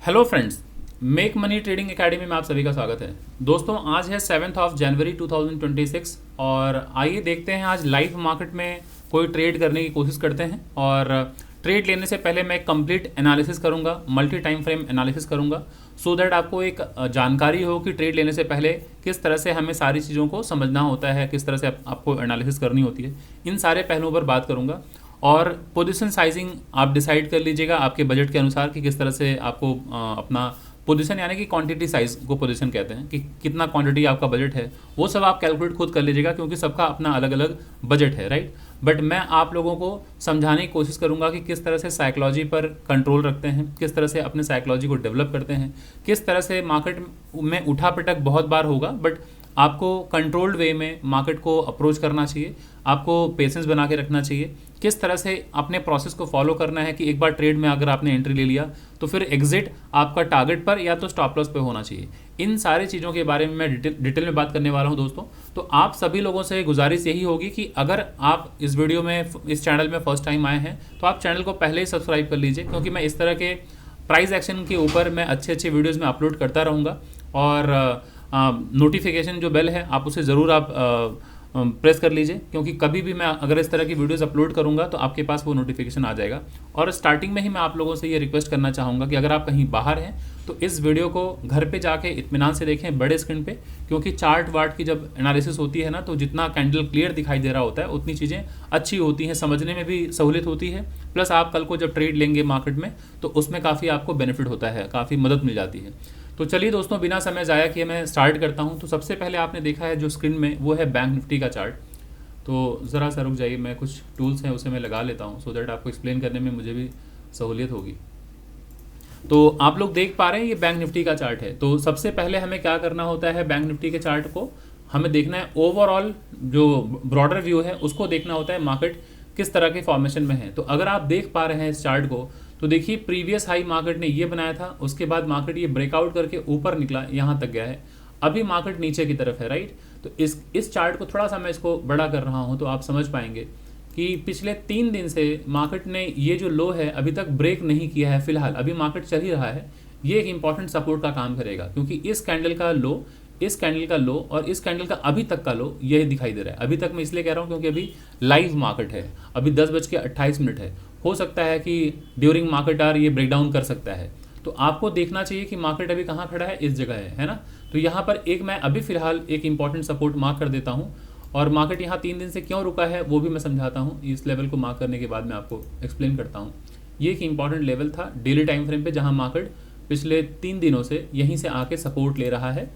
Hello friends, make money trading academy में आप सभी का स्वागत है। दोस्तों, आज है 7 जनवरी 2026 और आइए देखते हैं आज लाइव मार्केट में कोई ट्रेड करने की कोशिश करते हैं। और ट्रेड लेने से पहले मैं कंप्लीट एनालिसिस करूंगा, मल्टी टाइम फ्रेम एनालिसिस करूंगा, सो दैट आपको एक जानकारी हो कि ट्रेड लेने से पहले किस तरह से हमें सारी चीज़ों को समझना होता है, किस तरह से आपको एनालिसिस करनी होती है। इन सारे पहलुओं पर बात करूंगा। और पोजीशन साइजिंग आप डिसाइड कर लीजिएगा आपके बजट के अनुसार कि किस तरह से आपको अपना पोजीशन यानी कि क्वांटिटी साइज को पोजीशन कहते हैं कि कितना क्वांटिटी आपका बजट है, वो सब आप कैलकुलेट खुद कर लीजिएगा क्योंकि सबका अपना अलग अलग बजट है, राइट। बट मैं आप लोगों को समझाने की कोशिश करूंगा कि किस तरह से साइकोलॉजी पर कंट्रोल रखते हैं, किस तरह से अपने साइकोलॉजी को डेवलप करते हैं, किस तरह से मार्केट में उठा पटक बहुत बार होगा बट आपको कंट्रोल्ड वे में मार्केट को अप्रोच करना चाहिए, आपको पेशेंस बना के रखना चाहिए, किस तरह से अपने प्रोसेस को फॉलो करना है कि एक बार ट्रेड में अगर आपने एंट्री ले लिया तो फिर एग्जिट आपका टारगेट पर या तो स्टॉप लॉस पे होना चाहिए। इन सारी चीज़ों के बारे में मैं डिटेल में बात करने वाला हूं दोस्तों। तो आप सभी लोगों से गुजारिश यही होगी कि अगर आप इस वीडियो में, इस चैनल में फर्स्ट टाइम आए हैं तो आप चैनल को पहले ही सब्सक्राइब कर लीजिए, क्योंकि मैं इस तरह के प्राइस एक्शन के ऊपर मैं अच्छे अच्छे वीडियोज़ में अपलोड करता रहूँगा। और नोटिफिकेशन जो बेल है आप उसे ज़रूर आप प्रेस कर लीजिए, क्योंकि कभी भी मैं अगर इस तरह की वीडियोस अपलोड करूंगा तो आपके पास वो नोटिफिकेशन आ जाएगा। और स्टार्टिंग में ही मैं आप लोगों से ये रिक्वेस्ट करना चाहूँगा कि अगर आप कहीं बाहर हैं तो इस वीडियो को घर पे जाके इत्मीनान से देखें बड़े स्क्रीन पे, क्योंकि चार्ट वार्ट की जब एनालिसिस होती है ना तो जितना कैंडल क्लियर दिखाई दे रहा होता है उतनी चीज़ें अच्छी होती हैं, समझने में भी सहूलियत होती है। प्लस आप कल को जब ट्रेड लेंगे मार्केट में तो उसमें काफ़ी आपको बेनिफिट होता है, काफ़ी मदद मिल जाती है। तो चलिए दोस्तों, बिना समय ज़ाया किए मैं स्टार्ट करता हूं। तो सबसे पहले आपने देखा है जो स्क्रीन में वो है बैंक निफ्टी का चार्ट। तो ज़रा सा रुक जाइए, मैं कुछ टूल्स हैं उसे मैं लगा लेता हूं सो दैट आपको एक्सप्लेन करने में मुझे भी सहूलियत होगी। तो आप लोग देख पा रहे हैं ये बैंक निफ्टी का चार्ट है। तो सबसे पहले हमें क्या करना होता है, बैंक निफ्टी के चार्ट को हमें देखना है ओवरऑल जो ब्रॉडर व्यू है उसको देखना होता है, मार्केट किस तरह के फॉर्मेशन में है। तो अगर आप देख पा रहे हैं इस चार्ट को तो देखिए प्रीवियस हाई मार्केट ने ये बनाया था, उसके बाद मार्केट ये ब्रेकआउट करके ऊपर निकला, यहाँ तक गया है, अभी मार्केट नीचे की तरफ है, राइट। तो इस चार्ट को थोड़ा सा मैं इसको बड़ा कर रहा हूँ तो आप समझ पाएंगे कि पिछले 3 दिन से मार्केट ने ये जो लो है अभी तक ब्रेक नहीं किया है। फिलहाल अभी मार्केट चल ही रहा है, ये एक इंपॉर्टेंट सपोर्ट का काम करेगा, क्योंकि इस कैंडल का लो, इस कैंडल का लो और इस कैंडल का अभी तक का लो यही दिखाई दे रहा है। अभी तक मैं इसलिए कह रहा हूँ क्योंकि अभी लाइव मार्केट है, अभी 10:28 है। हो सकता है कि ड्यूरिंग मार्केट आवर ये ब्रेकडाउन कर सकता है। तो आपको देखना चाहिए कि मार्केट अभी कहाँ खड़ा है, इस जगह है ना। तो यहाँ पर एक मैं अभी फिलहाल एक इंपॉर्टेंट सपोर्ट मार्क कर देता हूँ, और मार्केट यहाँ 3 दिन से क्यों रुका है वो भी मैं समझाता हूँ। इस लेवल को मार्क करने के बाद मैं आपको एक्सप्लेन करता हूँ। ये एक इंपॉर्टेंट लेवल था डेली टाइम फ्रेम पे, जहाँ मार्केट पिछले 3 दिनों से यहीं से आके सपोर्ट ले रहा है।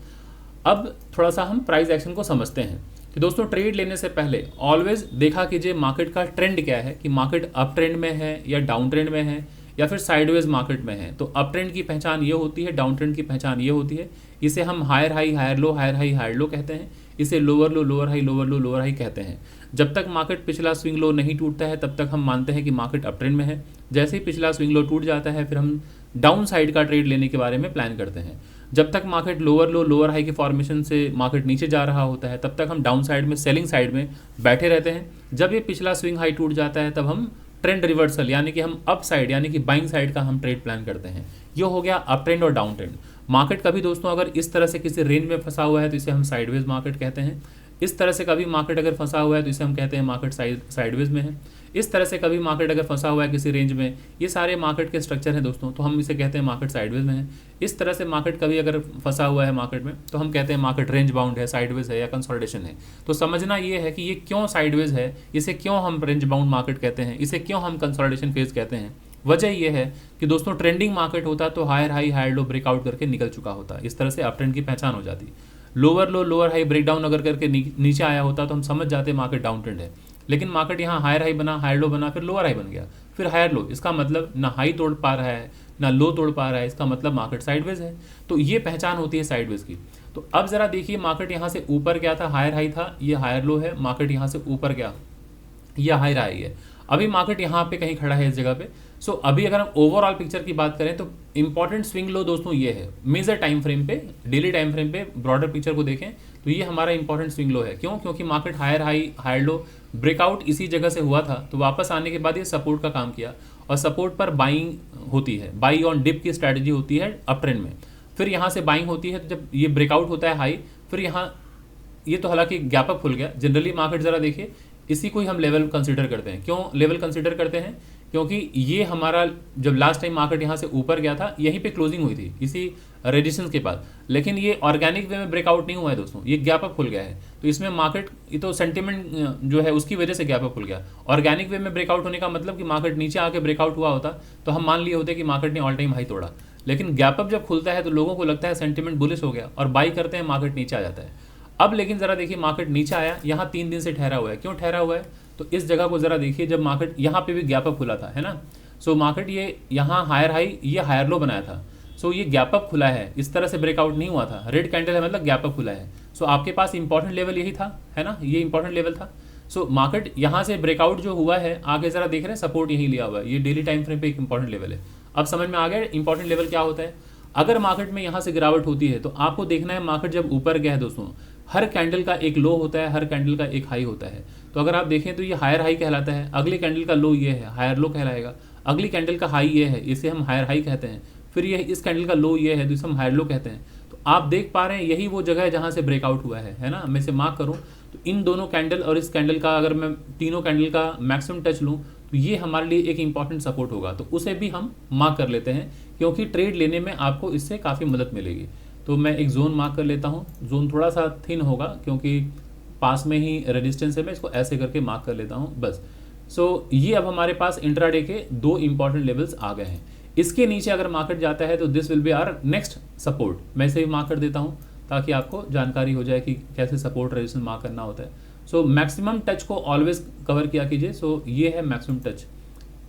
अब थोड़ा सा हम प्राइस एक्शन को समझते हैं कि दोस्तों ट्रेड लेने से पहले ऑलवेज देखा कीजिए मार्केट का ट्रेंड क्या है, कि मार्केट अप ट्रेंड में है या डाउन ट्रेंड में है या फिर साइडवेज मार्केट में है। तो अप ट्रेंड की पहचान ये होती है, डाउन ट्रेंड की पहचान ये होती है। इसे हम higher high higher low, higher high higher low कहते हैं। इसे lower low lower high lower low lower high कहते हैं। जब तक मार्केट पिछला स्विंग लो नहीं टूटता है तब तक हम मानते हैं कि मार्केट अप ट्रेंड में है। जैसे ही पिछला स्विंग लो टूट जाता है फिर हम डाउन साइड का ट्रेड लेने के बारे में प्लान करते हैं। जब तक market lower low lower high के फॉर्मेशन से मार्केट नीचे जा रहा होता है तब तक हम डाउन साइड में, सेलिंग साइड में बैठे रहते हैं। जब ये पिछला स्विंग हाई टूट जाता है तब हम ट्रेंड रिवर्सल यानी कि हम अप साइड यानी कि बाइंग साइड का हम ट्रेड प्लान करते हैं। ये हो गया अप ट्रेंड और डाउन ट्रेंड। मार्केट कभी दोस्तों अगर इस तरह से किसी रेंज में फंसा हुआ है तो इसे हम साइडवेज मार्केट कहते हैं। इस तरह से कभी मार्केट अगर फंसा हुआ है तो इसे हम कहते हैं मार्केट साइडवेज में है। इस तरह से कभी मार्केट अगर फंसा हुआ है किसी रेंज में, ये सारे मार्केट के स्ट्रक्चर हैं दोस्तों, तो हम इसे कहते हैं मार्केट साइडवेज में है। इस तरह से मार्केट कभी अगर फंसा हुआ है मार्केट में तो हम कहते हैं मार्केट रेंज बाउंड है, साइडवेज है या कंसोलिडेशन है। तो समझना ये है कि ये क्यों साइडवेज है, इसे क्यों हम रेंज बाउंड मार्केट कहते हैं, इसे क्यों हम कंसोलिडेशन फेज कहते हैं। वजह यह है कि दोस्तों ट्रेंडिंग मार्केट होता तो higher high higher low breakout करके निकल चुका होता, इस तरह से अप ट्रेंड की पहचान हो जाती। Lower low lower high breakdown अगर करके नीचे आया होता तो हम समझ जाते मार्केट डाउन ट्रेंड है। लेकिन मार्केट यहाँ हायर हाई बना, हायर लो बना, फिर लोअर हाई बन गया, फिर हायर लो, इसका मतलब ना हाई तोड़ पा रहा है ना लो तोड़ पा रहा है, इसका मतलब मार्केट साइडवेज है। तो ये पहचान होती है साइडवेज की। तो अब जरा देखिए मार्केट यहाँ से ऊपर गया था, हायर हाई था, ये हायर लो है, मार्केट यहाँ से ऊपर गया, यह हायर हाई है। अभी मार्केट यहाँ पे कहीं खड़ा है इस जगह पे। सो अभी अगर हम ओवरऑल पिक्चर की बात करें तो इंपॉर्टेंट स्विंग लो दोस्तों ये है, मेजर टाइम फ्रेम पे, डेली टाइम फ्रेम पे ब्रॉडर पिक्चर को देखें तो ये हमारा इंपॉर्टेंट स्विंग लो है। क्यों? क्योंकि market higher high higher low breakout इसी जगह से हुआ था, तो वापस आने के बाद ये सपोर्ट का काम किया और सपोर्ट पर बाइंग होती है, बाई ऑन डिप की स्ट्रैटेजी होती है अप ट्रेंड में। फिर यहाँ से बाइंग होती है, तो जब ये ब्रेकआउट होता है हाई, फिर यहाँ ये तो हालांकि गैप अप खुल गया। जनरली मार्केट ज़रा देखिए, इसी को ही हम लेवल कंसीडर करते हैं। क्यों लेवल कंसीडर करते हैं? क्योंकि ये हमारा जब लास्ट टाइम मार्केट यहाँ से ऊपर गया था, यहीं पे क्लोजिंग हुई थी इसी रेजिस्टेंस के पास, लेकिन ये ऑर्गेनिक वे में ब्रेकआउट नहीं हुआ है दोस्तों, ये गैप अप खुल गया है। तो इसमें मार्केट, ये तो सेंटिमेंट जो है उसकी वजह से गैप अप खुल गया। ऑर्गेनिक वे में ब्रेकआउट होने का मतलब कि मार्केट नीचे आके ब्रेकआउट हुआ होता तो हम मान लिए होते कि मार्केट ने ऑल टाइम हाई तोड़ा। लेकिन गैप अप जब खुलता है तो लोगों को लगता है सेंटिमेंट बुलिश हो गया और बाई करते हैं, मार्केट नीचे आ जाता है। अब लेकिन ज़रा देखिए, मार्केट नीचे आया, यहाँ 3 दिन से ठहरा हुआ है। क्यों ठहरा हुआ है? तो इस जगह को ज़रा देखिए, जब मार्केट यहाँ पे भी गैप अप खुला था, है ना। सो मार्केट ये यहाँ हायर हाई, ये हायर लो बनाया था। सो ये गैप अप खुला है, इस तरह से ब्रेकआउट नहीं हुआ था। रेड कैंडल है मतलब गैप अप खुला है। सो आपके पास इंपॉर्टेंट लेवल यही था, है ना, ये इंपॉर्टेंट लेवल था। सो मार्केट यहाँ से ब्रेकआउट जो हुआ है, आगे ज़रा देख रहे हैं सपोर्ट यही लिया हुआ है। ये डेली टाइम फ्रेम पे एक इंपॉर्टेंट लेवल है। अब समझ में आ गया इंपॉर्टेंट लेवल क्या होता है। अगर मार्केट में यहाँ से गिरावट होती है तो आपको देखना है, मार्केट जब ऊपर गया है दोस्तों, हर कैंडल का एक लो होता है, हर कैंडल का एक हाई होता है। तो अगर आप देखें तो ये हायर हाई कहलाता है, अगले कैंडल का लो ये है, हायर लो कहलाएगा। अगली कैंडल का हाई ये है, इसे हम हायर हाई कहते हैं। फिर ये इस कैंडल का लो ये है, तो इसे हम हायर लो कहते हैं। तो आप देख पा रहे हैं यही वो जगह है जहाँ से ब्रेकआउट हुआ है ना। मैं इसे मार्क करूँ तो इन दोनों कैंडल और इस कैंडल का, अगर मैं तीनों कैंडल का मैक्सिमम टच लूँ तो ये हमारे लिए एक इंपॉर्टेंट सपोर्ट होगा। तो उसे भी हम मार्क कर लेते हैं, क्योंकि ट्रेड लेने में आपको इससे काफ़ी मदद मिलेगी। तो मैं एक जोन मार्क कर लेता हूँ। जोन थोड़ा सा थिन होगा क्योंकि पास में ही रेजिस्टेंस है, मैं इसको ऐसे करके मार्क कर लेता हूँ बस। सो ये अब हमारे पास इंट्राडे के 2 इंपॉर्टेंट लेवल्स आ गए हैं। इसके नीचे अगर मार्केट जाता है तो this will be our next support. मैं इसे भी मार्क कर देता हूँ ताकि आपको जानकारी हो जाए कि कैसे सपोर्ट रेजिस्टेंस मार्क करना होता है। सो मैक्सिमम टच को ऑलवेज कवर किया कीजिए। सो ये है मैक्सिमम टच,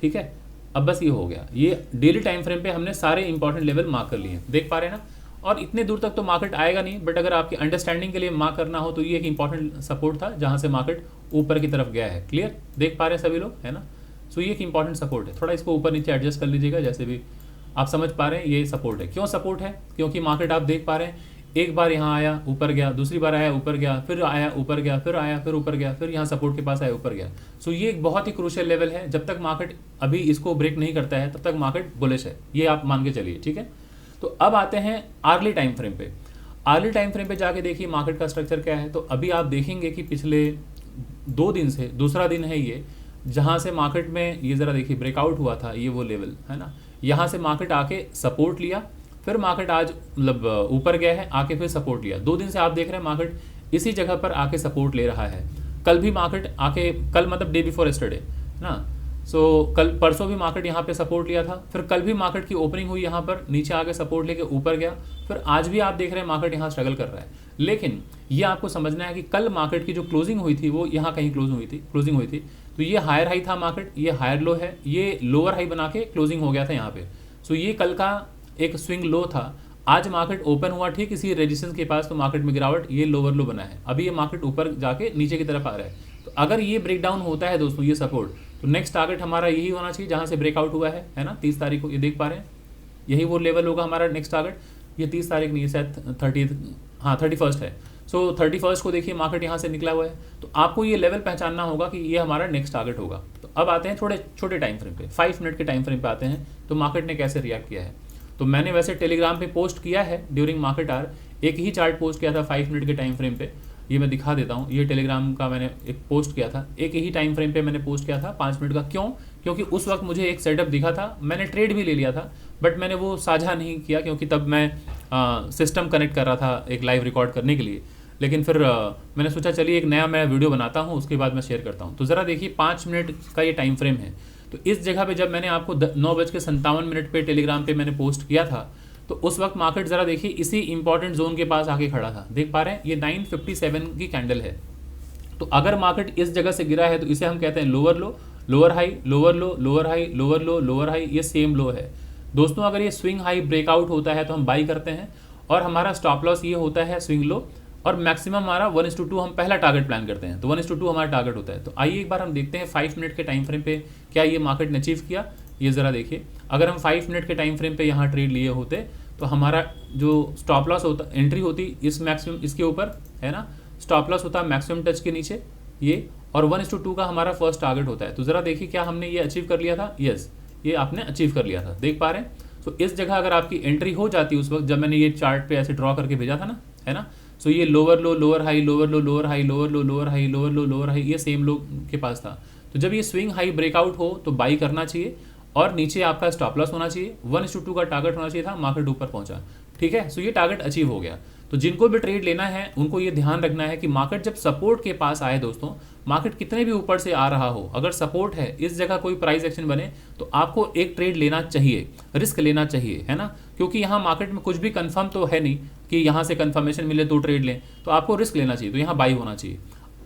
ठीक है। अब बस ये हो गया, ये डेली टाइम फ्रेम पे हमने सारे इंपॉर्टेंट लेवल मार्क कर लिए, देख पा रहे हैं ना। और इतने दूर तक तो मार्केट आएगा नहीं, बट अगर आपकी अंडरस्टैंडिंग के लिए मार्क करना हो तो ये एक इंपॉर्टेंट सपोर्ट था जहाँ से मार्केट ऊपर की तरफ गया है। क्लियर, देख पा रहे हैं सभी लोग, है ना। सो ये एक इंपॉर्टेंट सपोर्ट है। थोड़ा इसको ऊपर नीचे एडजस्ट कर लीजिएगा, जैसे भी आप समझ पा रहे हैं ये सपोर्ट है। क्यों सपोर्ट है? क्योंकि मार्केट आप देख पा रहे हैं, एक बार यहाँ आया ऊपर गया, दूसरी बार आया ऊपर गया, फिर आया ऊपर गया, फिर आया फिर ऊपर गया, फिर यहाँ सपोर्ट के पास आया ऊपर गया। सो ये एक बहुत ही क्रूशियल लेवल है। जब तक मार्केट अभी इसको ब्रेक नहीं करता है तब तक मार्केट बुलिश है, ये आप मान के चलिए, ठीक है। तो अब आते हैं आर्ली टाइम फ्रेम पे। आर्ली टाइम फ्रेम पे जाके देखिए मार्केट का स्ट्रक्चर क्या है। तो अभी आप देखेंगे कि पिछले 2 दिन से दूसरा दिन है ये, जहाँ से मार्केट में ये ज़रा देखिए ब्रेकआउट हुआ था, ये वो लेवल है ना। यहाँ से मार्केट आके सपोर्ट लिया, फिर मार्केट आज मतलब ऊपर गया है, आके फिर सपोर्ट लिया। 2 दिन से आप देख रहे हैं मार्केट इसी जगह पर आके सपोर्ट ले रहा है। कल भी मार्केट आके, कल मतलब डे बिफोर यस्टरडे ना। सो कल परसों भी मार्केट यहाँ पे सपोर्ट लिया था, फिर कल भी मार्केट की ओपनिंग हुई यहाँ पर, नीचे आके सपोर्ट लेके ऊपर गया, फिर आज भी आप देख रहे हैं मार्केट यहाँ स्ट्रगल कर रहा है। लेकिन ये आपको समझना है कि कल मार्केट की जो क्लोजिंग हुई थी वो यहाँ कहीं क्लोजिंग हुई थी। तो ये हायर हाई था मार्केट, ये हायर लो है, ये लोअर हाई बना के क्लोजिंग हो गया था यहाँ पे। सो ये कल का एक स्विंग लो था। आज मार्केट ओपन हुआ ठीक इसी रेजिस्टेंस के पास, तो मार्केट में गिरावट, ये लोअर लो बना है। अभी ये मार्केट ऊपर जाके नीचे की तरफ आ रहा है। तो अगर ये ब्रेकडाउन होता है दोस्तों, ये सपोर्ट, तो नेक्स्ट टारगेट हमारा यही होना चाहिए जहाँ से ब्रेकआउट हुआ है ना, 30 तारीख को। ये देख पा रहे हैं, यही वो लेवल होगा हमारा नेक्स्ट टारगेट। ये 30 तारीख नहीं, शायद 31 है। सो 31 को देखिए मार्केट यहाँ से निकला हुआ है। तो आपको ये लेवल पहचानना होगा कि ये हमारा नेक्स्ट टारगेट होगा। तो अब आते हैं थोड़े छोटे टाइम फ्रेम पे, 5 मिनट के टाइम फ्रेम पे आते हैं। तो मार्केट ने कैसे रिएक्ट किया है। तो मैंने वैसे टेलीग्राम पे पोस्ट किया है ड्यूरिंग मार्केट आवर, एक ही चार्ट पोस्ट किया था 5 मिनट के टाइम फ्रेम पे। ये मैं दिखा देता हूँ, ये टेलीग्राम का मैंने एक पोस्ट किया था, एक ही टाइम फ्रेम पे मैंने पोस्ट किया था 5 मिनट का। क्यों? क्योंकि उस वक्त मुझे एक सेटअप दिखा था, मैंने ट्रेड भी ले लिया था, बट मैंने वो साझा नहीं किया क्योंकि तब मैं सिस्टम कनेक्ट कर रहा था एक लाइव रिकॉर्ड करने के लिए। लेकिन फिर मैंने सोचा चलिए एक नया मैं वीडियो बनाता हूँ, उसके बाद मैं शेयर करता हूँ। तो ज़रा देखिए 5 मिनट का ये टाइम फ्रेम है। तो इस जगह पे जब मैंने आपको 9:57 पे टेलीग्राम पे मैंने पोस्ट किया था, तो उस वक्त मार्केट ज़रा देखिए इसी इंपॉर्टेंट जोन के पास आके खड़ा था, देख पा रहे हैं, ये 957 की कैंडल है। तो अगर मार्केट इस जगह से गिरा है तो इसे हम कहते हैं lower low, lower high, lower low, lower high, lower low, lower high, ये सेम लो है दोस्तों। अगर ये स्विंग हाई ब्रेकआउट होता है तो हम बाई करते हैं, और हमारा स्टॉप लॉस ये होता है स्विंग लो, और मैक्सिमम हमारा 1:2 हम पहला टारगेट प्लान करते हैं। तो 1:2 हमारा टारगेट होता है। तो आइए एक बार हम देखते हैं 5 मिनट के टाइम फ्रेम पे क्या ये मार्केट ने अचीव किया। ये ज़रा देखिए, अगर हम 5 मिनट के टाइम फ्रेम पे यहाँ ट्रेड लिए होते तो हमारा जो स्टॉप लॉस होता, एंट्री होती इस मैक्सिमम, इसके ऊपर है ना, स्टॉप लॉस होता मैक्सिमम टच के नीचे ये, और 1:2 का हमारा फर्स्ट टारगेट होता है। तो ज़रा देखिए क्या हमने ये अचीव कर लिया था। यस, ये आपने अचीव कर लिया था, देख पा रहे हैं। सो इस जगह अगर आपकी एंट्री हो जाती उस वक्त जब मैंने ये चार्ट पे ऐसे ड्रॉ करके भेजा था ना, है ना। सो ये lower low lower high, lower low lower high, lower low lower high, lower low lower high, ये सेम लो के पास था। तो जब ये स्विंग हाई ब्रेकआउट हो तो बाई करना चाहिए और नीचे आपका स्टॉप लॉस होना चाहिए, 1:2 का टारगेट होना चाहिए था, मार्केट ऊपर पहुंचा, ठीक है। सो ये टारगेट अचीव हो गया। तो जिनको भी ट्रेड लेना है उनको ये ध्यान रखना है कि मार्केट जब सपोर्ट के पास आए दोस्तों, मार्केट कितने भी ऊपर से आ रहा हो, अगर सपोर्ट है इस जगह कोई प्राइस एक्शन बने तो आपको एक ट्रेड लेना चाहिए, रिस्क लेना चाहिए, है ना। क्योंकि यहाँ मार्केट में कुछ भी कंफर्म तो है नहीं कि यहाँ से कंफर्मेशन मिले तो ट्रेड लें, तो आपको रिस्क लेना चाहिए, तो यहाँ बाई होना चाहिए।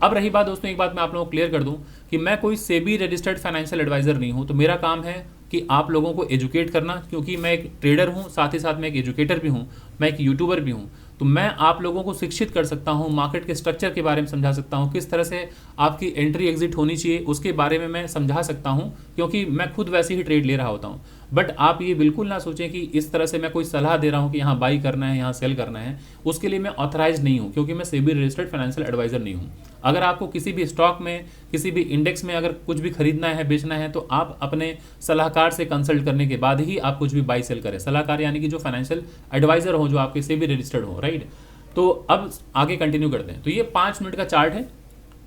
अब रही बात दोस्तों, एक बात मैं आप लोगों को क्लियर कर दूं कि मैं कोई सेबी रजिस्टर्ड फाइनेंशियल एडवाइजर नहीं हूं। तो मेरा काम है कि आप लोगों को एजुकेट करना, क्योंकि मैं एक ट्रेडर हूं, साथ ही साथ मैं एक एजुकेटर भी हूं, मैं एक यूट्यूबर भी हूं। तो मैं आप लोगों को शिक्षित कर सकता हूं, मार्केट के स्ट्रक्चर के बारे में समझा सकता हूं, किस तरह से आपकी एंट्री एग्जिट होनी चाहिए उसके बारे में मैं समझा सकता हूं, क्योंकि मैं खुद वैसे ही ट्रेड ले रहा होता हूं। बट आप ये बिल्कुल ना सोचें कि इस तरह से मैं कोई सलाह दे रहा हूं कि यहाँ बाई करना है, यहाँ सेल करना है, उसके लिए मैं ऑथराइज नहीं हूं, क्योंकि मैं सेबी रजिस्टर्ड फाइनेंशियल एडवाइजर नहीं हूं। अगर आपको किसी भी स्टॉक में, किसी भी इंडेक्स में अगर कुछ भी खरीदना है, बेचना है, तो आप अपने सलाहकार से कंसल्ट करने के बाद ही आप कुछ भी बाई सेल करें। सलाहकार यानी कि जो फाइनेंशियल एडवाइजर हो, जो आपके सेबी रजिस्टर्ड हो, राइट। तो अब आगे कंटिन्यू करते हैं। तो ये 5 मिनट का चार्ट है,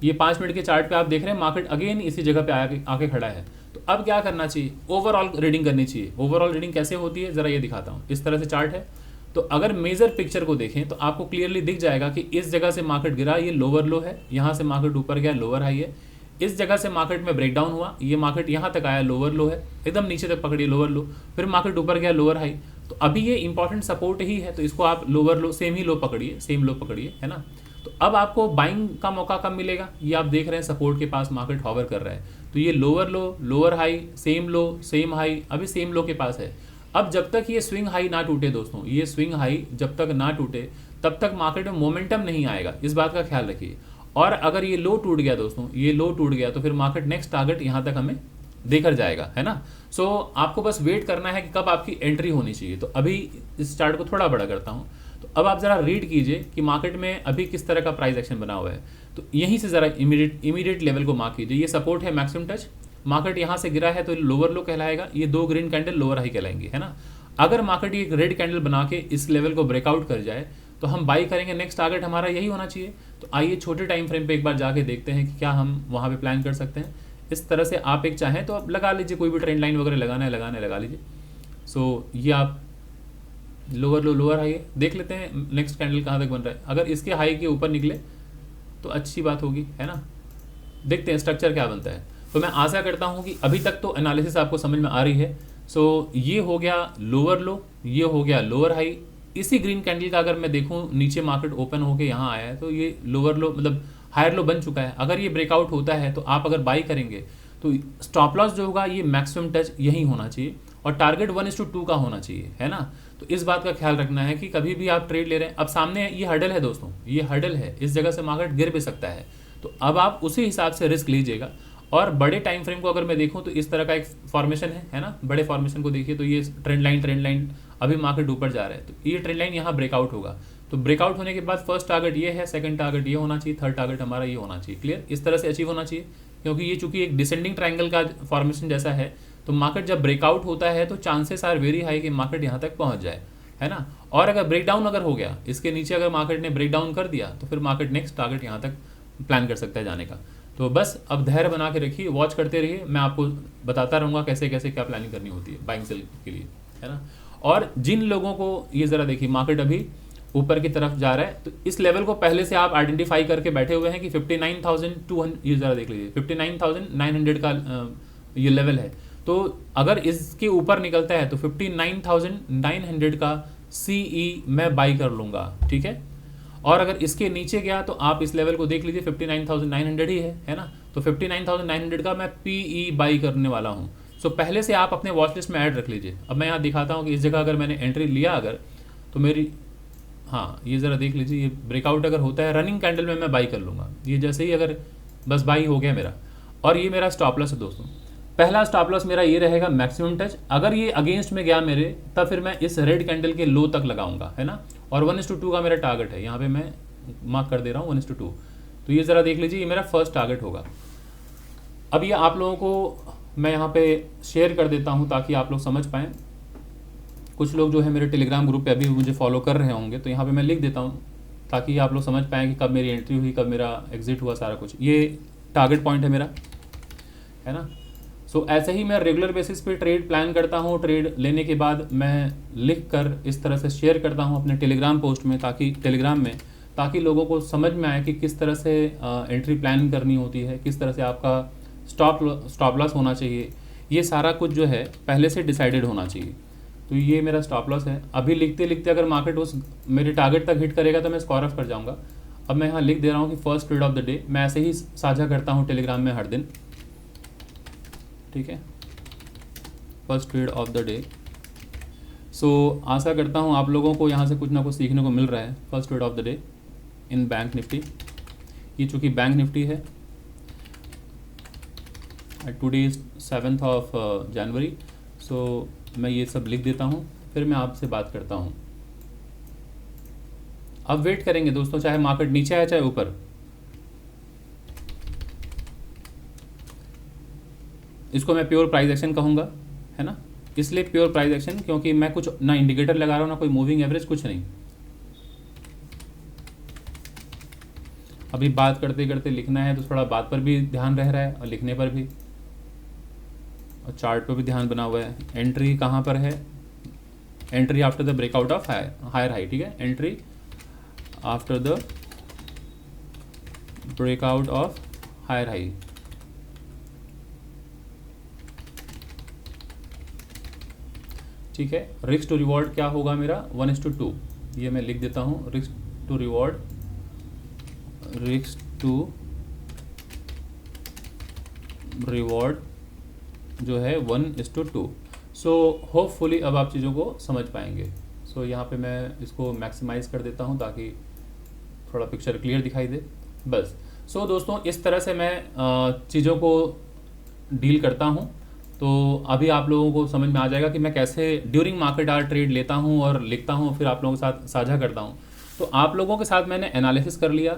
ये 5 मिनट के चार्ट पे आप देख रहे हैं मार्केट अगेन इसी जगह पे आके खड़ा है। तो अब क्या करना चाहिए, ओवरऑल रीडिंग करनी चाहिए। ओवरऑल रीडिंग कैसे होती है जरा ये दिखाता हूँ। इस तरह से चार्ट है, तो अगर मेजर पिक्चर को देखें तो आपको क्लियरली दिख जाएगा कि इस जगह से मार्केट गिरा, ये लोअर लो है, यहाँ से मार्केट ऊपर गया, लोअर हाई है। इस जगह से मार्केट में ब्रेकडाउन हुआ, ये मार्केट यहाँ तक आया, लोअर लो है, एकदम नीचे तक पकड़िए लोअर लो, फिर मार्केट ऊपर गया, लोअर हाई। तो अभी ये इंपॉर्टेंट सपोर्ट ही है, तो इसको आप लोअर लो, सेम ही लो पकड़िए, सेम लो पकड़िए, है ना। तो अब आपको बाइंग का मौका कब मिलेगा, ये आप देख रहे हैं सपोर्ट के पास मार्केट हॉवर कर रहा है। तो ये lower low, lower high, same low, same high, अभी सेम लो के पास है। अब जब तक ये स्विंग हाई ना टूटे दोस्तों, ये स्विंग हाई जब तक ना टूटे तब तक मार्केट में मोमेंटम नहीं आएगा, इस बात का ख्याल रखिए। और अगर ये लो टूट गया दोस्तों, ये लो टूट गया, तो फिर मार्केट नेक्स्ट टारगेट यहाँ तक हमें देकर जाएगा, है ना। सो आपको बस वेट करना है कि कब आपकी एंट्री होनी चाहिए। तो अभी इस चार्ट को थोड़ा बड़ा करता हूँ, तो अब आप जरा रीड कीजिए कि मार्केट में अभी किस तरह का प्राइस एक्शन बना हुआ है। तो यहीं से जरा इमीडिएट लेवल को मार्क कीजिए। ये सपोर्ट है मैक्सिमम टच, मार्केट यहाँ से गिरा है तो लोअर लो कहलाएगा, ये 2 ग्रीन कैंडल लोअर हाई कहलाएंगे, है ना। अगर मार्केट ये रेड कैंडल बना के इस लेवल को ब्रेकआउट कर जाए तो हम बाई करेंगे, नेक्स्ट टारगेट हमारा यही होना चाहिए। तो आइए छोटे टाइम फ्रेम पे एक बार जाके देखते हैं कि क्या हम वहाँ पे प्लान कर सकते हैं। इस तरह से आप एक चाहें तो आप लगा लीजिए, कोई भी ट्रेंड लाइन वगैरह लगा लीजिए। सो ये आप लोअर लो लोअर हाई देख लेते हैं, नेक्स्ट कैंडल कहाँ तक बन रहा है। अगर इसके हाई के ऊपर निकले तो अच्छी बात होगी, है ना। देखते हैं स्ट्रक्चर क्या बनता है। तो मैं आशा करता हूँ कि अभी तक तो एनालिसिस आपको समझ में आ रही है। सो ये हो गया लोअर लो, ये हो गया लोअर हाई। इसी ग्रीन कैंडल का अगर मैं देखूँ नीचे मार्केट ओपन होके यहाँ आया है, तो ये लोअर लो मतलब हायर लो बन चुका है। अगर ये ब्रेकआउट होता है तो आप अगर बाई करेंगे तो स्टॉप लॉस जो होगा ये मैक्सिमम टच यही होना चाहिए और टारगेट 1:2 का होना चाहिए, है ना। तो इस बात का ख्याल रखना है कि कभी भी आप ट्रेड ले रहे हैं, अब सामने ये हर्डल है दोस्तों, ये हर्डल है, इस जगह से मार्केट गिर भी सकता है। तो अब आप उसी हिसाब से रिस्क लीजिएगा। और बड़े टाइम फ्रेम को अगर मैं देखूं तो इस तरह का एक फॉर्मेशन है ना। बड़े फॉर्मेशन को देखिए तो ये ट्रेंड लाइन अभी मार्केट ऊपर जा रहा है, तो ये ट्रेंड लाइन यहाँ ब्रेकआउट होगा। तो ब्रेकआउट होने के बाद फर्स्ट टारगेट ये है, सेकंड टारगेट ये होना चाहिए, थर्ड टारगेट हमारा ये होना चाहिए। क्लियर, इस तरह से अचीव होना चाहिए, क्योंकि ये चूंकि एक डिसेंडिंग ट्रायंगल का फॉर्मेशन जैसा है, तो मार्केट जब ब्रेकआउट होता है तो चांसेस आर वेरी हाई कि मार्केट यहाँ तक पहुँच जाए, है ना। और अगर ब्रेकडाउन अगर हो गया, इसके नीचे अगर मार्केट ने ब्रेकडाउन कर दिया, तो फिर मार्केट नेक्स्ट टारगेट यहाँ तक प्लान कर सकता है जाने का। तो बस अब धैर्य बना के रखिए, वॉच करते रहिए, मैं आपको बताता रहूँगा कैसे कैसे क्या प्लानिंग करनी होती है बाइंग सेल के लिए, है ना। और जिन लोगों को ये ज़रा देखिए मार्केट अभी ऊपर की तरफ जा रहा है, तो इस लेवल को पहले से आप आइडेंटिफाई करके बैठे हुए हैं कि 59,200, ये ज़रा देख लीजिए 59,900 का ये लेवल है। तो अगर इसके ऊपर निकलता है तो 59,900 का CE मैं बाई कर लूँगा, ठीक है। और अगर इसके नीचे गया तो आप इस लेवल को देख लीजिए 59,900 ही है ना। तो 59,900 का मैं PE बाई करने वाला हूँ। सो पहले से आप अपने वॉच लिस्ट में ऐड रख लीजिए। अब मैं यहाँ दिखाता हूँ कि इस जगह अगर मैंने एंट्री लिया अगर, तो मेरी, हाँ ये ज़रा देख लीजिए, ये ब्रेकआउट अगर होता है रनिंग कैंडल में मैं बाई कर लूँगा। ये जैसे ही अगर बस बाई हो गया मेरा, और ये मेरा स्टॉप लॉस है दोस्तों। पहला स्टॉप लॉस मेरा ये रहेगा मैक्सिमम टच, अगर ये अगेंस्ट में गया मेरे, तब फिर मैं इस रेड कैंडल के लो तक लगाऊंगा, है ना। और 1:2 का मेरा टारगेट है, यहाँ पे मैं मार्क कर दे रहा हूँ 1:2। तो ये ज़रा देख लीजिए, ये मेरा फर्स्ट टारगेट होगा। अब ये आप लोगों को मैं यहाँ पे शेयर कर देता हूँ ताकि आप लोग समझ पाएँ। कुछ लोग जो है मेरे टेलीग्राम ग्रुप पे अभी मुझे फॉलो कर रहे होंगे, तो यहाँ पे मैं लिख देता हूँ ताकि आप लोग समझ पाएँ कि कब मेरी एंट्री हुई, कब मेरा एग्जिट हुआ, सारा कुछ। ये टारगेट पॉइंट है मेरा, है ना। सो ऐसे ही मैं रेगुलर बेसिस पे ट्रेड प्लान करता हूँ। ट्रेड लेने के बाद मैं लिख कर इस तरह से शेयर करता हूँ अपने टेलीग्राम पोस्ट में, ताकि लोगों को समझ में आए कि किस तरह से एंट्री प्लान करनी होती है, किस तरह से आपका स्टॉप लॉस होना चाहिए। ये सारा कुछ जो है पहले से डिसाइडेड होना चाहिए। तो ये मेरा स्टॉप लॉस है। अभी लिखते लिखते अगर मार्केट उस मेरे टारगेट तक हिट करेगा तो मैं स्क्वायर ऑफ कर जाऊंगा। अब मैं यहाँ लिख दे रहा हूँ कि first trade of the day. मैं ऐसे ही साझा करता हूँ टेलीग्राम में हर दिन, ठीक है, first trade of the day. So आशा करता हूँ आप लोगों को यहाँ से कुछ ना कुछ सीखने को मिल रहा है। First trade of the day in bank Nifty. ये चूँकि बैंक निफ्टी है, टुडे इज 7th of जनवरी। सो मैं ये सब लिख देता हूँ, फिर मैं आपसे बात करता हूँ। अब वेट करेंगे दोस्तों, चाहे मार्केट नीचे आए चाहे ऊपर। इसको मैं प्योर प्राइस एक्शन कहूँगा, है ना। इसलिए प्योर प्राइस एक्शन क्योंकि मैं कुछ ना इंडिकेटर लगा रहा हूँ, ना कोई मूविंग एवरेज, कुछ नहीं। अभी बात करते करते लिखना है तो थोड़ा बात पर भी ध्यान रह रहा है और लिखने पर भी, और चार्ट पर भी ध्यान बना हुआ है। एंट्री कहाँ पर है? Entry after the breakout of higher high, ठीक है। Entry after the breakout of higher high. ठीक है। रिस्क टू रिवॉर्ड क्या होगा मेरा? 1:2। ये मैं लिख देता हूँ। रिस्क टू रिवॉर्ड जो है 1:2। सो होपफुली अब आप चीज़ों को समझ पाएंगे। सो यहाँ पे मैं इसको मैक्सिमाइज कर देता हूँ ताकि थोड़ा पिक्चर क्लियर दिखाई दे, बस। सो दोस्तों इस तरह से मैं चीज़ों को डील करता हूँ। तो अभी आप लोगों को समझ में आ जाएगा कि मैं कैसे ड्यूरिंग मार्केट आवर ट्रेड लेता हूँ और लिखता हूँ, फिर आप लोगों के साथ साझा करता हूँ। तो आप लोगों के साथ मैंने एनालिसिस कर लिया,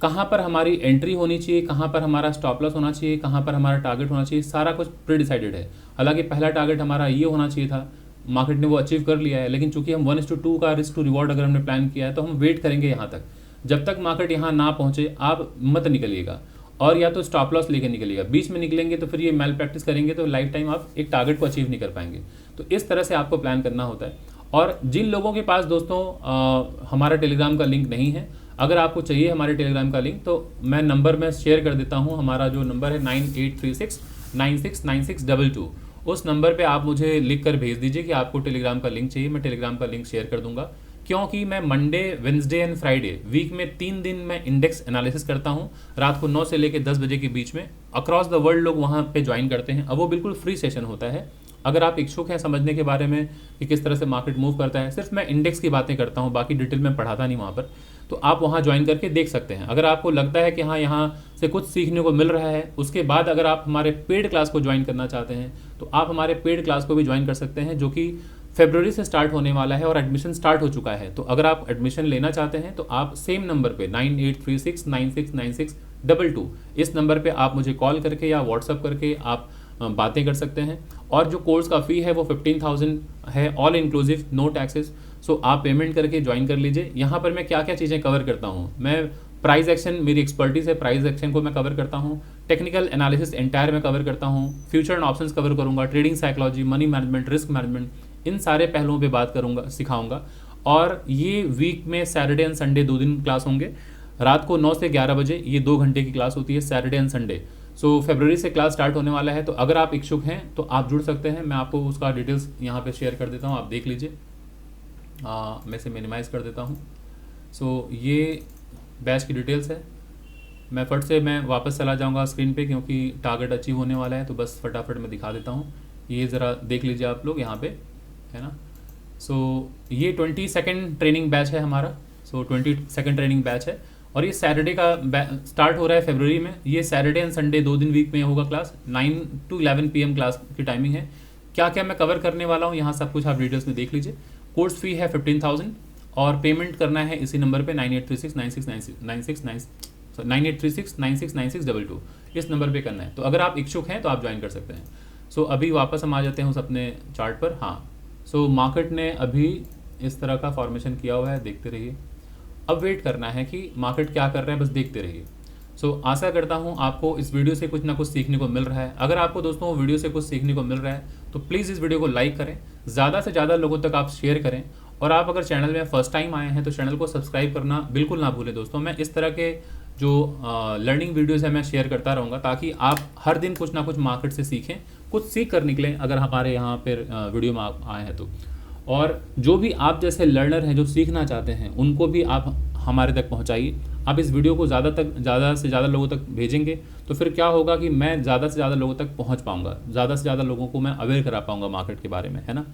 कहाँ पर हमारी एंट्री होनी चाहिए, कहाँ पर हमारा स्टॉप लॉस होना चाहिए, कहाँ पर हमारा टारगेट होना चाहिए, सारा कुछ प्री डिसाइडेड है। हालांकि पहला टारगेट हमारा ये होना चाहिए था, मार्केट ने वो अचीव कर लिया है, लेकिन चूंकि हम 1:2 का रिस्क टू रिवॉर्ड अगर हमने प्लान किया है तो हम वेट करेंगे यहाँ तक। जब तक मार्केट यहाँ ना पहुँचे आप मत निकलिएगा, और या तो स्टॉप लॉस लेकर निकलिएगा। बीच में निकलेंगे तो फिर ये मैल प्रैक्टिस करेंगे तो लाइफ टाइम आप एक टारगेट को अचीव नहीं कर पाएंगे। तो इस तरह से आपको प्लान करना होता है। और जिन लोगों के पास दोस्तों हमारा टेलीग्राम का लिंक नहीं है, अगर आपको चाहिए हमारे टेलीग्राम का लिंक तो मैं नंबर में शेयर कर देता हूँ। हमारा जो नंबर है 9836969622, उस नंबर पे आप मुझे लिख कर भेज दीजिए कि आपको टेलीग्राम का लिंक चाहिए। मैं टेलीग्राम का लिंक शेयर कर दूंगा, क्योंकि मैं Monday, Wednesday and Friday week में 3 दिन मैं इंडेक्स एनालिसिस करता हूँ। रात को 9 से लेकर 10 बजे के बीच में अक्रॉस द वर्ल्ड लोग वहाँ पे ज्वाइन करते हैं। अब वो बिल्कुल फ्री सेशन होता है। अगर आप इच्छुक हैं समझने के बारे में कि किस तरह से मार्केट मूव करता है, सिर्फ मैं इंडेक्स की बातें करता हूँ, बाकी डिटेल में पढ़ाता नहीं वहाँ पर, तो आप वहाँ ज्वाइन करके देख सकते हैं। अगर आपको लगता है कि हाँ यहाँ से कुछ सीखने को मिल रहा है, उसके बाद अगर आप हमारे पेड क्लास को ज्वाइन करना चाहते हैं तो आप हमारे पेड क्लास को भी ज्वाइन कर सकते हैं, जो कि फरवरी से स्टार्ट होने वाला है और एडमिशन स्टार्ट हो चुका है। तो अगर आप एडमिशन लेना चाहते हैं तो आप सेम नंबर पे 9836969622 इस नंबर पे आप मुझे कॉल करके या व्हाट्सअप करके आप बातें कर सकते हैं। और जो कोर्स का फ़ी है वो 15,000 है, ऑल इंक्लूसिव, नो टैक्सेस। सो आप पेमेंट करके ज्वाइन कर लीजिए। यहाँ पर मैं क्या क्या चीज़ें कवर करता हूँ, मैं प्राइस एक्शन, मेरी एक्सपर्टीज है, प्राइस एक्शन को मैं कवर करता हूँ। टेक्निकल एनालिसिस एंटायर में कवर करता हूँ। फ्यूचर एंड ऑप्शंस कवर करूँगा। Trading psychology, money management, risk management, इन सारे पहलुओं पे बात करूँगा, सिखाऊंगा। और ये वीक में सैटरडे एंड संडे 2 दिन क्लास होंगे। रात को 9 से 11 बजे ये 2 घंटे की क्लास होती है, सैटरडे एंड संडे। सो फरवरी से क्लास स्टार्ट होने वाला है, तो अगर आप इच्छुक हैं तो आप जुड़ सकते हैं। मैं आपको उसका डिटेल्स यहाँ पे शेयर कर देता हूँ, आप देख लीजिए। मैं इसे मिनिमाइज़ कर देता हूँ। सो ये बैच की डिटेल्स है। मैं फट से मैं वापस चला जाऊँगा स्क्रीन पे, क्योंकि टारगेट अचीव होने वाला है, तो बस फटाफट मैं दिखा देता हूँ। ये ज़रा देख लीजिए आप लोग यहाँ पे, है ना। सो ये 22nd ट्रेनिंग बैच है हमारा। सो 22nd ट्रेनिंग बैच है, और ये सैटरडे का स्टार्ट हो रहा है फरवरी में। ये सैटरडे एंड संडे 2 दिन वीक में होगा क्लास। 9 to 11 PM क्लास की टाइमिंग है। क्या क्या मैं कवर करने वाला हूँ यहाँ सब कुछ आप डिटेल्स में देख लीजिए। कोर्स फी है 15,000 और पेमेंट करना है इसी नंबर पे 9836969622 इस नंबर पे करना है। तो अगर आप इच्छुक हैं तो आप ज्वाइन कर सकते हैं। सो अभी वापस हम आ जाते हैं उस अपने चार्ट पर। हाँ, सो मार्केट ने अभी इस तरह का फॉर्मेशन किया हुआ है, देखते रहिए। अब वेट करना है कि मार्केट क्या कर रहा है, बस देखते रहिए। सो आशा करता हूँ आपको इस वीडियो से कुछ ना कुछ सीखने को मिल रहा है। अगर आपको दोस्तों वीडियो से कुछ सीखने को मिल रहा है तो प्लीज़ इस वीडियो को लाइक करें, ज़्यादा से ज़्यादा लोगों तक आप शेयर करें। और आप अगर चैनल में फर्स्ट टाइम आए हैं तो चैनल को सब्सक्राइब करना बिल्कुल ना भूलें दोस्तों। मैं इस तरह के जो लर्निंग वीडियोज़ है मैं शेयर करता रहूँगा, ताकि आप हर दिन कुछ ना कुछ मार्केट से सीखें, कुछ सीख कर निकलें अगर हमारे यहाँ पर वीडियो में आप आए हैं तो। और जो भी आप जैसे लर्नर हैं जो सीखना चाहते हैं उनको भी आप हमारे तक पहुंचाइए। आप इस वीडियो को ज़्यादा से ज़्यादा लोगों तक भेजेंगे तो फिर क्या होगा कि मैं ज़्यादा से ज़्यादा लोगों तक पहुंच पाऊंगा, ज़्यादा से ज़्यादा लोगों को मैं अवेयर करा पाऊंगा मार्केट के बारे में, है ना।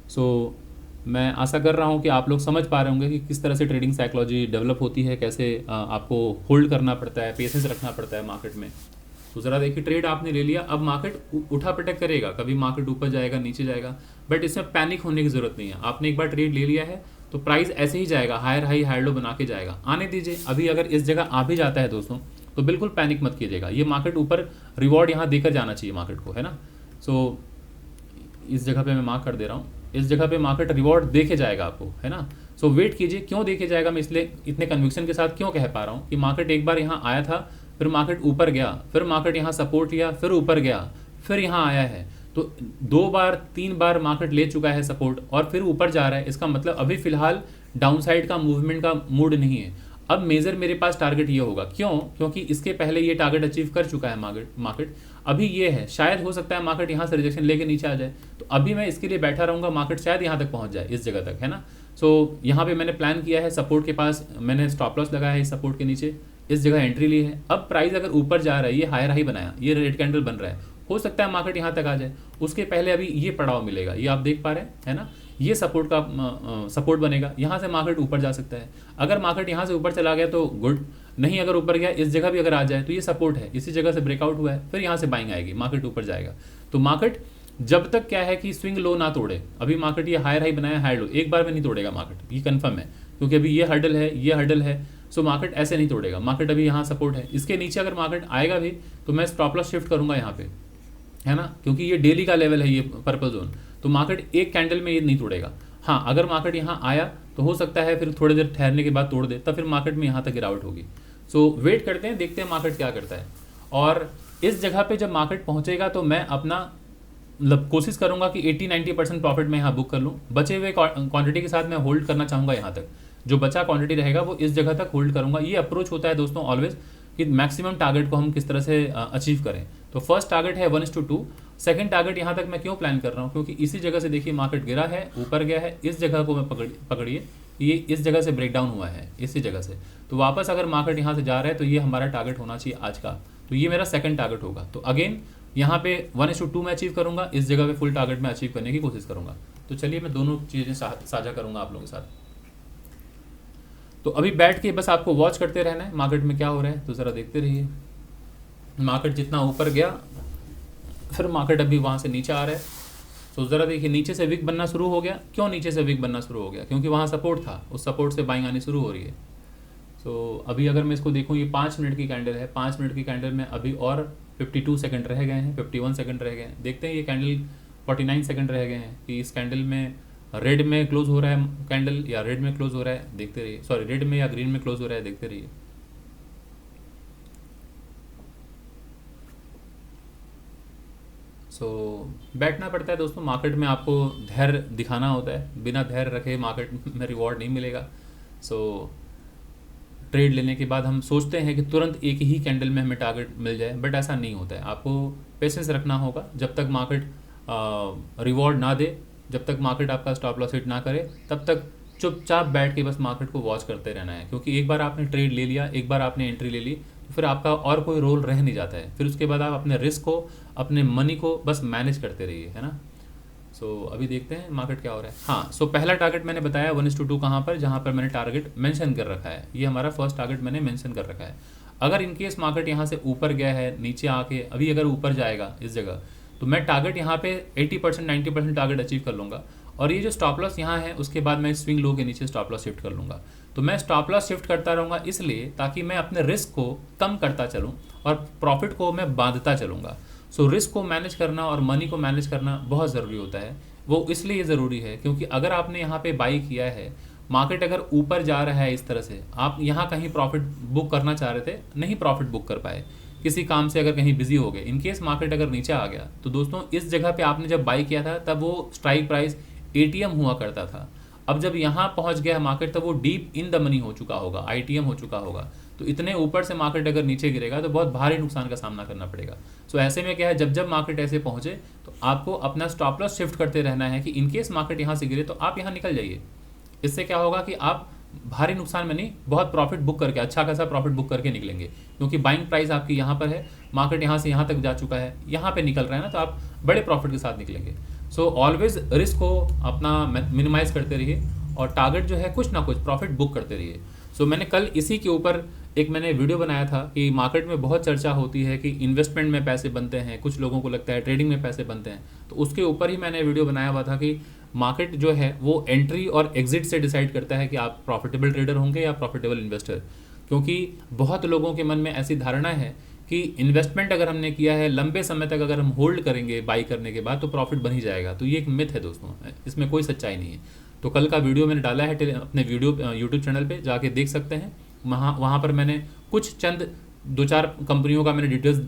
सो मैं आशा कर रहा हूं कि आप लोग समझ पा रहे होंगे कि किस तरह से ट्रेडिंग साइकोलॉजी डेवलप होती है, कैसे आपको होल्ड करना पड़ता है, पेशेंस रखना पड़ता है मार्केट में। तो ज़रा देखिए, ट्रेड आपने ले लिया, अब मार्केट उठा पटक करेगा, कभी मार्केट ऊपर जाएगा, नीचे जाएगा, बट इसमें पैनिक होने की ज़रूरत नहीं है। आपने एक बार ट्रेड ले लिया है तो प्राइस ऐसे ही जाएगा, हायर हाई हायर लो बना के जाएगा, आने दीजिए। अभी अगर इस जगह आ भी जाता है दोस्तों तो बिल्कुल पैनिक मत कीजिएगा, ये मार्केट ऊपर रिवॉर्ड यहाँ देकर जाना चाहिए मार्केट को, है ना। सो इस जगह पे मैं मार्क कर दे रहा हूँ, इस जगह पे मार्केट रिवॉर्ड देके जाएगा आपको, है ना। सो वेट कीजिए। क्यों देके जाएगा, मैं इसलिए इतने कन्विक्शन के साथ क्यों कह पा रहा हूँ कि मार्केट एक बार यहाँ आया था, फिर मार्केट ऊपर गया, फिर मार्केट यहाँ सपोर्ट लिया, फिर ऊपर गया, फिर यहाँ आया है, तो 2 बार 3 बार मार्केट ले चुका है सपोर्ट और फिर ऊपर जा रहा है। इसका मतलब अभी फिलहाल डाउनसाइड का मूवमेंट का मूड नहीं है। अब मेजर मेरे पास टारगेट ये होगा, क्यों, क्योंकि इसके पहले ये टारगेट अचीव कर चुका है मार्केट अभी ये है। शायद हो सकता है मार्केट यहाँ से रिजेक्शन लेके नीचे आ जाए, तो अभी मैं इसके लिए बैठा रहूँगा, मार्केट शायद यहाँ तक पहुँच जाए, इस जगह तक, है ना। सो यहाँ पे मैंने प्लान किया है, सपोर्ट के पास मैंने स्टॉप लॉस लगाया है, इस सपोर्ट के नीचे इस जगह एंट्री ली है। अब प्राइस अगर ऊपर जा रहा है, ये हायर हाई बनाया, ये रेड कैंडल बन रहा है, हो सकता है मार्केट यहाँ तक आ जाए, उसके पहले अभी ये पड़ाव मिलेगा, ये आप देख पा रहे हैं, है ना। ये सपोर्ट का सपोर्ट बनेगा, यहाँ से मार्केट ऊपर जा सकता है। अगर मार्केट यहाँ से ऊपर चला गया तो गुड, नहीं अगर ऊपर गया, इस जगह भी अगर आ जाए तो ये सपोर्ट है, इसी जगह से ब्रेकआउट हुआ है, फिर यहाँ से बाइंग आएगी, मार्केट ऊपर जाएगा। तो मार्केट जब तक क्या है कि स्विंग लो ना तोड़े, अभी मार्केट ये हायर हाई बनाया, हायर लो एक बार में नहीं तोड़ेगा मार्केट, ये कंफर्म है, क्योंकि अभी ये हर्डल है, ये हर्डल है। सो मार्केट ऐसे नहीं तोड़ेगा। मार्केट अभी यहाँ सपोर्ट है, इसके नीचे अगर मार्केट आएगा भी तो मैं स्टॉप लॉस शिफ्ट करूँगा यहाँ पे, है ना, क्योंकि ये डेली का लेवल है, ये पर्पल जोन। तो मार्केट एक कैंडल में ये नहीं तोड़ेगा। हाँ, अगर मार्केट यहाँ आया तो हो सकता है फिर थोड़ी देर ठहरने के बाद तोड़ दे, तब फिर मार्केट में यहाँ तक गिरावट होगी। सो वेट करते हैं, देखते हैं मार्केट क्या करता है। और इस जगह पे जब मार्केट पहुँचेगा तो मैं अपना मतलब कोशिश करूँगा कि 80-90% प्रॉफिट मैं यहाँ बुक कर लूँ। बचे हुए क्वांटिटी के साथ मैं होल्ड करना चाहूँगा, यहाँ तक जो बचा क्वांटिटी रहेगा वो इस जगह तक होल्ड करूँगा। ये अप्रोच होता है दोस्तों ऑलवेज कि मैक्सिमम टारगेट को हम किस तरह से अचीव करें। तो फर्स्ट टारगेट है 1:2, सेकंड टारगेट यहाँ तक मैं क्यों प्लान कर रहा हूँ, क्योंकि इसी जगह से देखिए मार्केट गिरा है, ऊपर गया है, इस जगह को मैं पकड़िए, ये इस जगह से ब्रेकडाउन हुआ है, इसी जगह से। तो वापस अगर मार्केट यहाँ से जा रहा है तो ये हमारा टारगेट होना चाहिए आज का, तो ये मेरा सेकंड टारगेट होगा। तो अगेन यहाँ पे 1:2 मैं अचीव करूँगा, इस जगह पे फुल टारगेट में अचीव करने की कोशिश करूँगा। तो चलिए मैं दोनों चीज़ें साझा करूँगा आप लोगों के साथ। तो अभी बैठ के बस आपको वॉच करते रहना है मार्केट में क्या हो रहा है, तो ज़रा देखते रहिए। मार्केट जितना ऊपर गया, फिर मार्केट अभी वहाँ से नीचे आ रहा है, तो ज़रा देखिए नीचे से विक बनना शुरू हो गया। क्यों नीचे से विक बनना शुरू हो गया, क्योंकि वहाँ सपोर्ट था, उस सपोर्ट से बाइंग आनी शुरू हो रही है। तो अभी अगर मैं इसको देखूँ, ये 5 मिनट की कैंडल है, 5 मिनट की कैंडल में अभी और 52 सेकंड रह गए हैं, 51 सेकंड रह गए हैं। देखते हैं ये कैंडल 49 सेकंड रह गए हैं कि इस कैंडल में रेड में क्लोज हो रहा है कैंडल या रेड में क्लोज हो रहा है, देखते रहिए। सॉरी, रेड में या ग्रीन में क्लोज हो रहा है, देखते रहिए। बैठना पड़ता है दोस्तों मार्केट में, आपको धैर्य दिखाना होता है, बिना धैर्य रखे मार्केट में रिवॉर्ड नहीं मिलेगा। ट्रेड लेने के बाद हम सोचते हैं कि तुरंत एक ही कैंडल में हमें टारगेट मिल जाए, बट ऐसा नहीं होता है। आपको पेशेंस रखना होगा, जब तक मार्केट रिवॉर्ड ना दे, जब तक मार्केट आपका स्टॉप लॉस हिट ना करे, तब तक चुपचाप बैठ के बस मार्केट को वॉच करते रहना है। क्योंकि एक बार आपने ट्रेड ले लिया, एक बार आपने एंट्री ले ली, तो फिर आपका और कोई रोल रह नहीं जाता है। फिर उसके बाद आप अपने रिस्क को, अपने मनी को बस मैनेज करते रहिए, है ना। अभी देखते हैं मार्केट क्या हो रहा है। हाँ, पहला टारगेट मैंने बताया 1:2 कहाँ पर, जहाँ पर मैंने टारगेट मेंशन कर रखा है, ये हमारा फर्स्ट टारगेट मैंने मेंशन कर रखा है। अगर इनकेस मार्केट यहाँ से ऊपर गया है, नीचे आके अभी अगर ऊपर जाएगा इस जगह, तो मैं टारगेट यहाँ पे 80% 90% टारगेट अचीव कर लूँगा। और ये जो स्टॉप लॉस यहाँ है, उसके बाद मैं स्विंग लो के नीचे स्टॉप लॉस शिफ्ट कर लूँगा। तो मैं स्टॉप लॉस शिफ्ट करता रहूँगा इसलिए ताकि मैं अपने रिस्क को कम करता चलूँ और प्रॉफिट को मैं बांधता चलूँगा। सो रिस्क को मैनेज करना और मनी को मैनेज करना बहुत ज़रूरी होता है। वो इसलिए ज़रूरी है क्योंकि अगर आपने यहाँ पे बाई किया है, मार्केट अगर ऊपर जा रहा है इस तरह से, आप यहाँ कहीं प्रॉफिट बुक करना चाह रहे थे, नहीं प्रॉफिट बुक कर पाए, किसी काम से अगर कहीं बिजी हो गए, इनकेस मार्केट अगर नीचे आ गया, तो दोस्तों इस जगह पे आपने जब बाई किया था तब वो स्ट्राइक प्राइस एटीएम हुआ करता था। अब जब यहाँ पहुँच गया मार्केट तब वो डीप इन द मनी हो चुका होगा, आईटीएम हो चुका होगा। तो इतने ऊपर से मार्केट अगर नीचे गिरेगा तो बहुत भारी नुकसान का सामना करना पड़ेगा। सो ऐसे में क्या है, जब जब मार्केट ऐसे पहुँचे तो आपको अपना स्टॉप लॉस शिफ्ट करते रहना है कि इनकेस मार्केट यहाँ से गिरे तो आप यहाँ निकल जाइए। इससे क्या होगा कि आप भारी नुकसान में नहीं, बहुत प्रॉफिट बुक करके, अच्छा खासा प्रॉफिट बुक करके निकलेंगे, क्योंकि बाइंग प्राइस आपकी यहाँ पर है, मार्केट यहाँ से यहाँ तक जा चुका है, यहाँ पे निकल रहा है ना, तो आप बड़े प्रॉफिट के साथ निकलेंगे। सो ऑलवेज रिस्क को अपना मिनिमाइज करते रहिए और टारगेट जो है कुछ ना कुछ प्रॉफिट बुक करते रहिए। सो मैंने कल इसी के ऊपर एक मैंने वीडियो बनाया था कि मार्केट में बहुत चर्चा होती है कि इन्वेस्टमेंट में पैसे बनते हैं, कुछ लोगों को लगता है ट्रेडिंग में पैसे बनते हैं, तो उसके ऊपर ही मैंने वीडियो बनाया हुआ था कि मार्केट जो है वो एंट्री और एग्जिट से डिसाइड करता है कि आप प्रॉफिटेबल ट्रेडर होंगे या प्रॉफिटेबल इन्वेस्टर। क्योंकि बहुत लोगों के मन में ऐसी धारणा है कि इन्वेस्टमेंट अगर हमने किया है, लंबे समय तक अगर हम होल्ड करेंगे बाई करने के बाद तो प्रॉफिट बन ही जाएगा। तो ये एक मिथ है दोस्तों, इसमें कोई सच्चाई नहीं है। तो कल का वीडियो मैंने डाला है अपने वीडियो यूट्यूब चैनल पे, जाके देख सकते हैं। वहाँ पर मैंने कुछ चंद 2-4 कंपनियों का मैंने डिटेल्स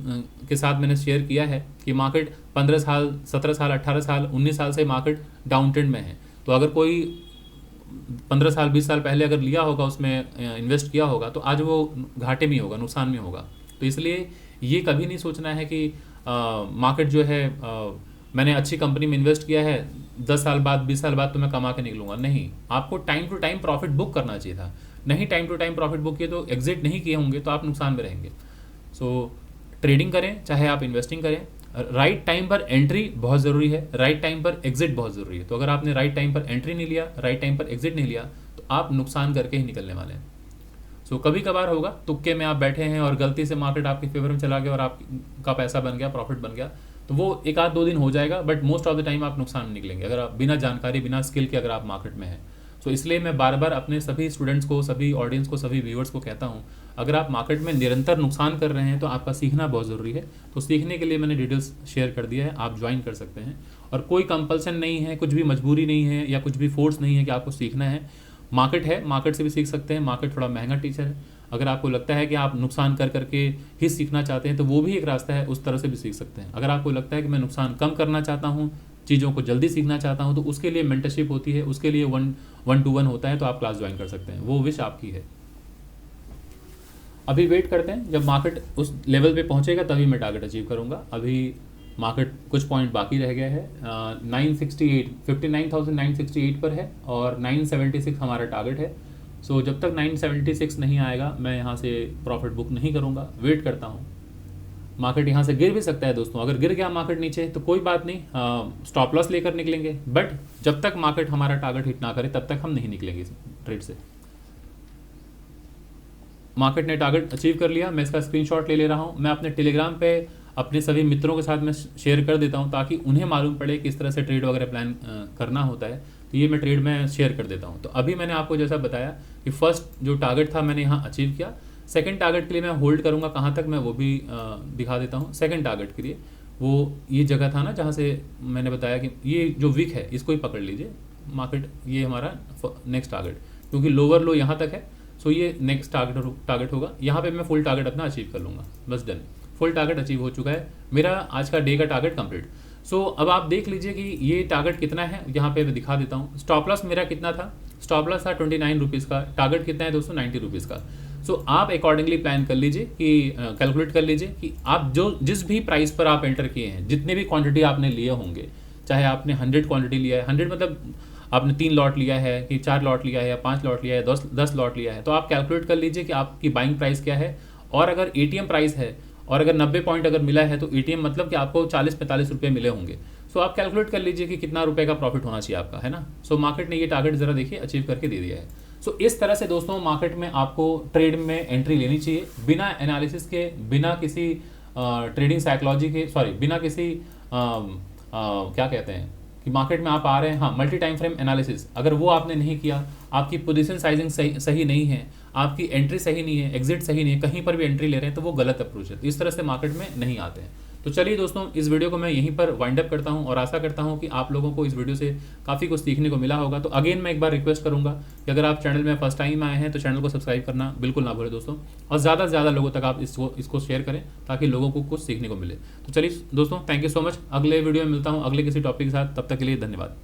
के साथ मैंने शेयर किया है कि मार्केट 15 साल, 17 साल, 18 साल, 19 साल से मार्केट डाउन ट्रेंड में है। तो अगर कोई 15 साल, 20 साल पहले अगर लिया होगा, उसमें इन्वेस्ट किया होगा, तो आज वो घाटे में होगा, नुकसान में होगा। तो इसलिए ये कभी नहीं सोचना है कि मार्केट जो है मैंने अच्छी कंपनी में इन्वेस्ट किया है, 10 साल बाद, 20 साल बाद तो मैं कमा के निकलूंगा। नहीं, आपको time to time profit book करना चाहिए था। नहीं time to time profit book किए तो एग्जिट नहीं किए होंगे तो आप नुकसान में रहेंगे। सो ट्रेडिंग करें चाहे आप इन्वेस्टिंग करें, राइट टाइम पर एंट्री बहुत ज़रूरी है, राइट टाइम पर एग्जिट बहुत ज़रूरी है। तो अगर आपने राइट टाइम पर एंट्री नहीं लिया, राइट टाइम पर एग्जिट नहीं लिया, तो आप नुकसान करके ही निकलने वाले हैं। सो कभी कभार होगा, तुक्के में आप बैठे हैं और गलती से मार्केट आपके फेवर में चला गया और आपका पैसा बन गया, प्रॉफिट बन गया, तो वो 1-2 दिन हो जाएगा, but most of the time आप नुकसान में निकलेंगे अगर आप बिना जानकारी, बिना स्किल के अगर आप मार्केट में हैं। सो इसलिए मैं बार बार अपने सभी स्टूडेंट्स को, सभी ऑडियंस को, सभी व्यूअर्स को कहता हूँ, अगर आप मार्केट में निरंतर नुकसान कर रहे हैं तो आपका सीखना बहुत ज़रूरी है। तो सीखने के लिए मैंने डिटेल्स शेयर कर दिया है, आप ज्वाइन कर सकते हैं। और कोई कंपल्सन नहीं है, कुछ भी मजबूरी नहीं है या कुछ भी फोर्स नहीं है कि आपको सीखना है। मार्केट है, मार्केट से भी सीख सकते हैं, मार्केट थोड़ा महंगा टीचर है। अगर आपको लगता है कि आप नुकसान कर करके ही सीखना चाहते हैं तो वो भी एक रास्ता है, उस तरह से भी सीख सकते हैं। अगर आपको लगता है कि मैं नुकसान कम करना चाहता हूँ, चीज़ों को जल्दी सीखना चाहता हूँ, तो उसके लिए मेंटरशिप होती है, उसके लिए 1-to-1 होता है, तो आप क्लास ज्वाइन कर सकते हैं, वो विश आपकी है। अभी वेट करते हैं, जब मार्केट उस लेवल पे पहुँचेगा तभी मैं टारगेट अचीव करूँगा। अभी मार्केट कुछ पॉइंट बाकी रह गया है, 968, 59,968 पर है और 976 हमारा टारगेट है। सो जब तक 976 नहीं आएगा मैं यहाँ से प्रॉफिट बुक नहीं करूँगा, वेट करता हूँ। मार्केट यहाँ से गिर भी सकता है दोस्तों, अगर गिर गया मार्केट नीचे तो कोई बात नहीं, स्टॉप लॉस लेकर निकलेंगे, बट जब तक मार्केट हमारा टारगेट हिट ना करे तब तक हम नहीं निकलेंगे इस ट्रेड से। मार्केट ने टारगेट अचीव कर लिया, मैं इसका स्क्रीनशॉट ले रहा हूँ, मैं अपने टेलीग्राम पे अपने सभी मित्रों के साथ मैं शेयर कर देता हूँ ताकि उन्हें मालूम पड़े किस तरह से ट्रेड वगैरह प्लान करना होता है। तो ये मैं ट्रेड में शेयर कर देता हूँ। तो अभी मैंने आपको जैसा बताया कि फर्स्ट जो टारगेट था मैंने यहाँ अचीव किया, सेकंड टारगेट के लिए मैं होल्ड करूँगा कहाँ तक, मैं वो भी दिखा देता हूँ। सेकंड टारगेट के लिए वो ये जगह था ना जहाँ से मैंने बताया कि ये जो वीक है इसको ही पकड़ लीजिए मार्केट, ये हमारा नेक्स्ट टारगेट, क्योंकि लोअर लो यहाँ तक है। सो ये नेक्स्ट टारगेट होगा, यहाँ पे मैं फुल टारगेट अपना अचीव कर लूँगा, बस डन, फुल टारगेट अचीव हो चुका है मेरा, आज का डे का टारगेट कंप्लीट। सो अब आप देख लीजिए कि ये टारगेट कितना है, यहाँ पे मैं दिखा देता हूँ। स्टॉप लॉस मेरा कितना था, स्टॉप लॉस था 29 रुपीज़ का, टारगेट कितना है दोस्तों 90 रुपीज़ का। सो आप अकॉर्डिंगली प्लान कर लीजिए कि कैलकुलेट कर लीजिए कि आप जिस भी प्राइस पर आप एंटर किए हैं, जितने भी क्वांटिटी आपने लिए होंगे, चाहे आपने 100 क्वांटिटी लिया है, 100 मतलब आपने 3 लॉट लिया है कि 4 लॉट लिया है या 5 लॉट लिया है, 10 लॉट लिया है, तो आप कैलकुलेट कर लीजिए कि आपकी बाइंग प्राइस क्या है। और अगर एटीएम प्राइस है और अगर 90 पॉइंट अगर मिला है तो एटीएम मतलब कि आपको 40-45 रुपये मिले होंगे। सो आप कैलकुलेट कर लीजिए कि कितना रुपए का प्रॉफिट होना चाहिए आपका, है ना। सो मार्केट ने ये टारगेट ज़रा देखिए अचीव करके दे दिया है। सो इस तरह से दोस्तों मार्केट में आपको ट्रेड में एंट्री लेनी चाहिए, बिना एनालिसिस के, बिना किसी ट्रेडिंग साइकोलॉजी के, बिना किसी क्या कहते हैं कि मार्केट में आप आ रहे हैं, हाँ मल्टी टाइम फ्रेम एनालिसिस अगर वो आपने नहीं किया, आपकी पोजीशन साइजिंग सही नहीं है, आपकी एंट्री सही नहीं है, एग्जिट सही नहीं है, कहीं पर भी एंट्री ले रहे हैं तो वो गलत अप्रोच है। तो इस तरह से मार्केट में नहीं आते हैं। तो चलिए दोस्तों, इस वीडियो को मैं यहीं पर वाइंड अप करता हूं और आशा करता हूं कि आप लोगों को इस वीडियो से काफ़ी कुछ सीखने को मिला होगा। तो अगेन मैं एक बार रिक्वेस्ट करूंगा कि अगर आप चैनल में फर्स्ट टाइम आए हैं तो चैनल को सब्सक्राइब करना बिल्कुल ना भूलें दोस्तों, और ज़्यादा से ज़्यादा लोगों तक आप इसको शेयर करें ताकि लोगों को कुछ सीखने को मिले। तो चलिए दोस्तों, थैंक यू सो मच। अगले वीडियो में मिलता हूँ अगले किसी टॉपिक के साथ, तब तक के लिए धन्यवाद।